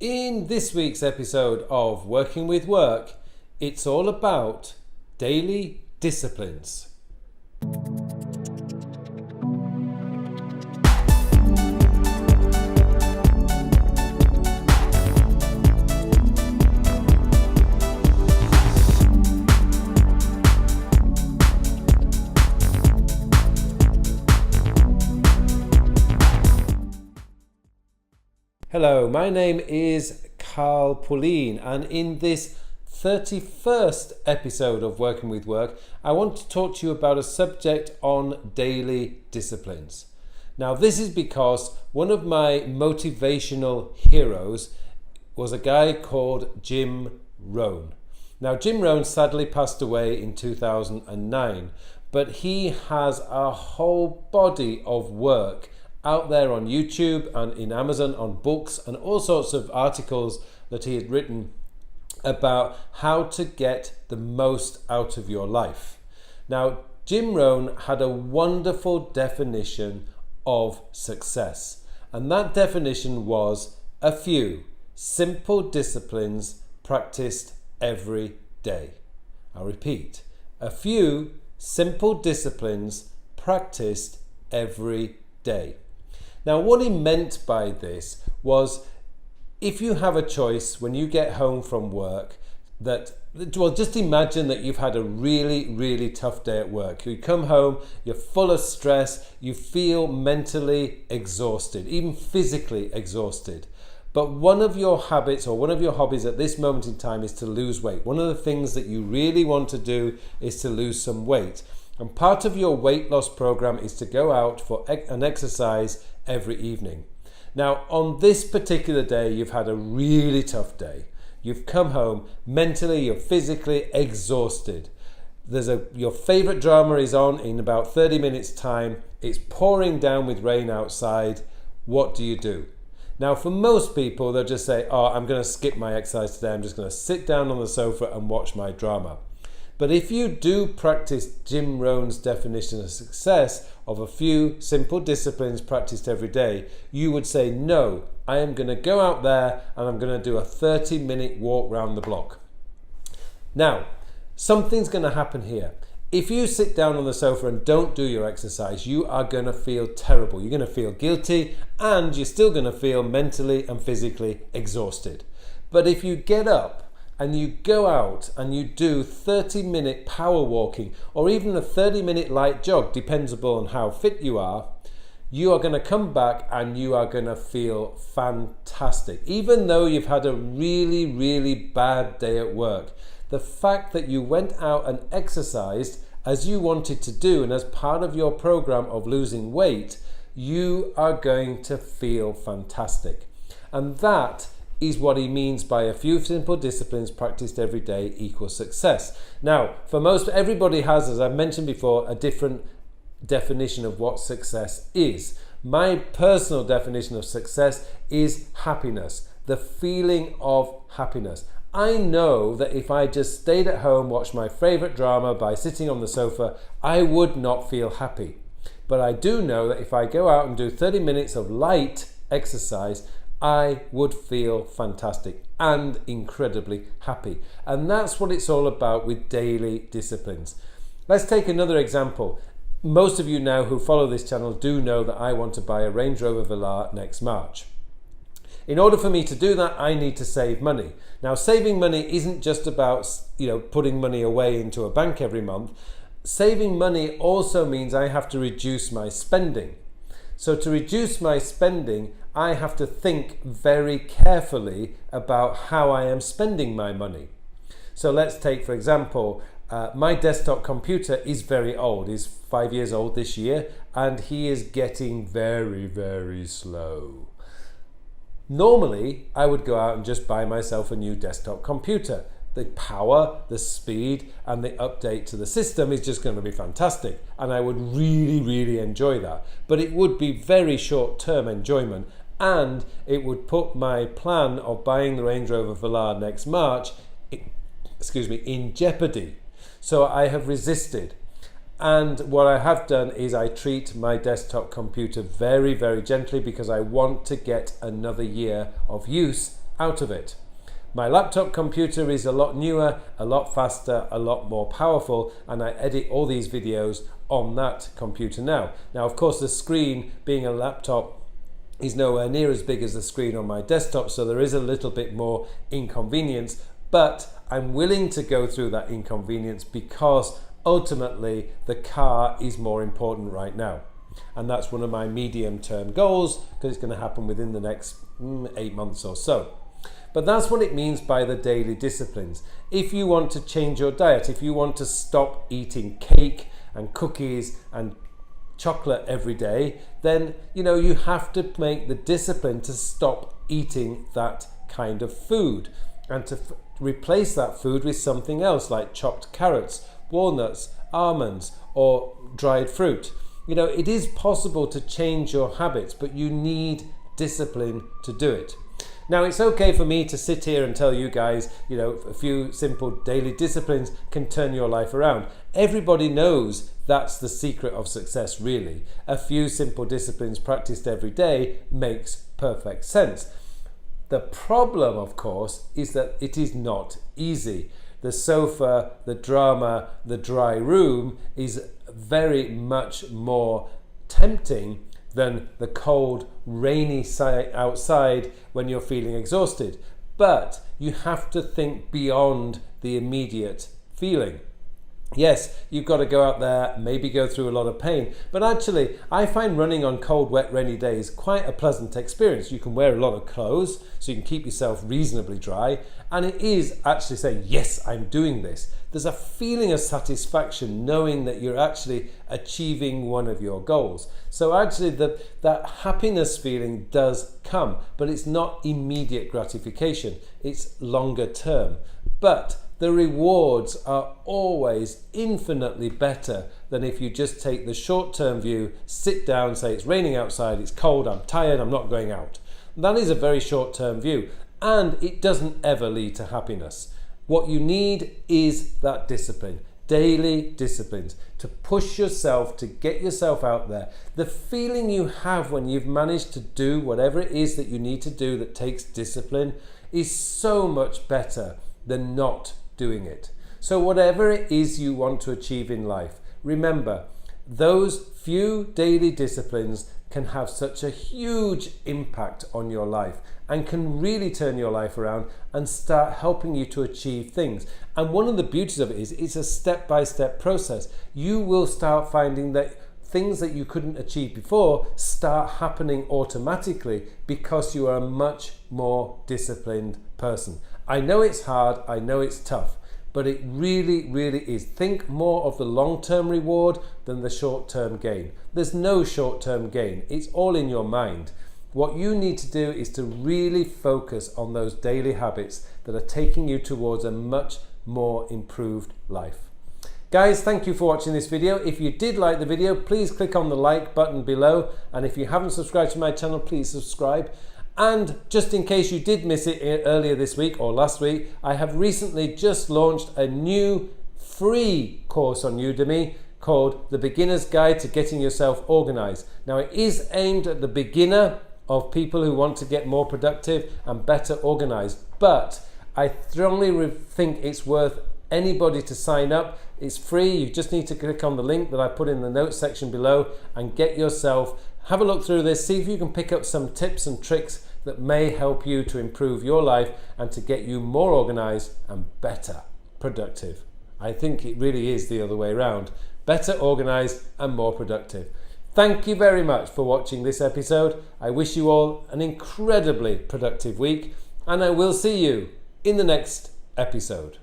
In this week's episode of Working with Work, it's all about daily disciplines. Hello, my name is Carl Pauline, and in this 31st episode of Working with Work, I want to talk to you about a subject on daily disciplines. Now, this is because one of my motivational heroes was a guy called Jim Rohn. Now, Jim Rohn sadly passed away in 2009, but he has a whole body of work out there on YouTube and in Amazon on books and all sorts of articles that he had written about how to get the most out of your life. Now, Jim Rohn had a wonderful definition of success, and that definition was a few simple disciplines practiced every day. I'll repeat, a few simple disciplines practiced every day. Now, what he meant by this was, if you have a choice when you get home from work, just imagine that you've had a really tough day at work. You come home, you're full of stress, you feel mentally exhausted, even physically exhausted. But one of your habits or one of your hobbies at this moment in time is to lose weight. One of the things that you really want to do is to lose some weight. And part of your weight loss program is to go out for an exercise every evening. Now, on this particular day, you've had a really tough day. You've come home, mentally, you're physically exhausted. Your favorite drama is on in about 30 minutes time. It's pouring down with rain outside. What do? Now, for most people, they'll just say, I'm going to skip my exercise today. I'm just going to sit down on the sofa and watch my drama. But if you do practice Jim Rohn's definition of success of a few simple disciplines practiced every day, you would say, no, I am going to go out there and I'm going to do a 30-minute walk round the block. Now, something's going to happen here. If you sit down on the sofa and don't do your exercise, you are going to feel terrible. You're going to feel guilty, and you're still going to feel mentally and physically exhausted. But if you get up and you go out and you do 30-minute power walking or even a 30-minute light jog, depends upon how fit you are going to come back and you are going to feel fantastic. Even though you've had a really bad day at work, the fact that you went out and exercised as you wanted to do and as part of your program of losing weight, you are going to feel fantastic. And that is what he means by a few simple disciplines practiced every day equals success. Now, everybody has, as I've mentioned before, a different definition of what success is. My personal definition of success is happiness, the feeling of happiness. I know that if I just stayed at home, watched my favorite drama by sitting on the sofa, I would not feel happy. But I do know that if I go out and do 30 minutes of light exercise, I would feel fantastic and incredibly happy. And that's what it's all about with daily disciplines. Let's take another example. Most of you now who follow this channel do know that I want to buy a Range Rover Velar next March. In order for me to do that, I need to save money. Now, saving money isn't just about, putting money away into a bank every month. Saving money also means I have to reduce my spending. So to reduce my spending, I have to think very carefully about how I am spending my money. So let's take, for example, my desktop computer is very old. He's 5 years old this year, and he is getting very slow. Normally, I would go out and just buy myself a new desktop computer. The power, the speed, and the update to the system is just going to be fantastic, and I would really enjoy that. But it would be very short-term enjoyment, and it would put my plan of buying the Range Rover Velar next March, in jeopardy. So I have resisted. And what I have done is I treat my desktop computer very, very gently because I want to get another year of use out of it. My laptop computer is a lot newer, a lot faster, a lot more powerful, and I edit all these videos on that computer now. Now, of course, the screen, being a laptop, is nowhere near as big as the screen on my desktop, so there is a little bit more inconvenience, but I'm willing to go through that inconvenience because ultimately the car is more important right now. And that's one of my medium-term goals, because it's going to happen within the next 8 months or so. But that's what it means by the daily disciplines. If you want to change your diet, if you want to stop eating cake and cookies and chocolate every day, then you have to make the discipline to stop eating that kind of food and to replace that food with something else like chopped carrots, walnuts, almonds, or dried fruit. It is possible to change your habits, but you need discipline to do it. Now, it's okay for me to sit here and tell you guys, a few simple daily disciplines can turn your life around. Everybody knows that's the secret of success, really. A few simple disciplines practiced every day makes perfect sense. The problem, of course, is that it is not easy. The sofa, the drama, the dry room is very much more tempting than the cold, rainy side outside when you're feeling exhausted. But you have to think beyond the immediate feeling. Yes, you've got to go out there, maybe go through a lot of pain, but actually I find running on cold, wet, rainy days quite a pleasant experience. You can wear a lot of clothes so you can keep yourself reasonably dry, and it is actually saying, yes, I'm doing this. There's a feeling of satisfaction knowing that you're actually achieving one of your goals. So actually that happiness feeling does come, but it's not immediate gratification, it's longer term. But the rewards are always infinitely better than if you just take the short-term view, sit down, say it's raining outside, it's cold, I'm tired, I'm not going out. That is a very short-term view, and it doesn't ever lead to happiness. What you need is that discipline, daily disciplines, to push yourself, to get yourself out there. The feeling you have when you've managed to do whatever it is that you need to do that takes discipline is so much better than not doing it. So whatever it is you want to achieve in life, remember, those few daily disciplines can have such a huge impact on your life and can really turn your life around and start helping you to achieve things. And one of the beauties of it is it's a step-by-step process. You will start finding that things that you couldn't achieve before start happening automatically because you are a much more disciplined person. I know it's hard, I know it's tough, but it really, really is. Think more of the long-term reward than the short-term gain. There's no short-term gain. It's all in your mind. What you need to do is to really focus on those daily habits that are taking you towards a much more improved life. Guys, thank you for watching this video. If you did like the video, please click on the like button below. And if you haven't subscribed to my channel, please subscribe. And just in case you did miss it earlier this week or last week, I have recently just launched a new free course on Udemy called The Beginner's Guide to Getting Yourself Organised. Now, it is aimed at the beginner of people who want to get more productive and better organised, but I strongly think it's worth anybody to sign up. It's free. You just need to click on the link that I put in the notes section below and get yourself, have a look through this, see if you can pick up some tips and tricks that may help you to improve your life and to get you more organised and better productive. I think it really is the other way around. Better organised and more productive. Thank you very much for watching this episode. I wish you all an incredibly productive week, and I will see you in the next episode.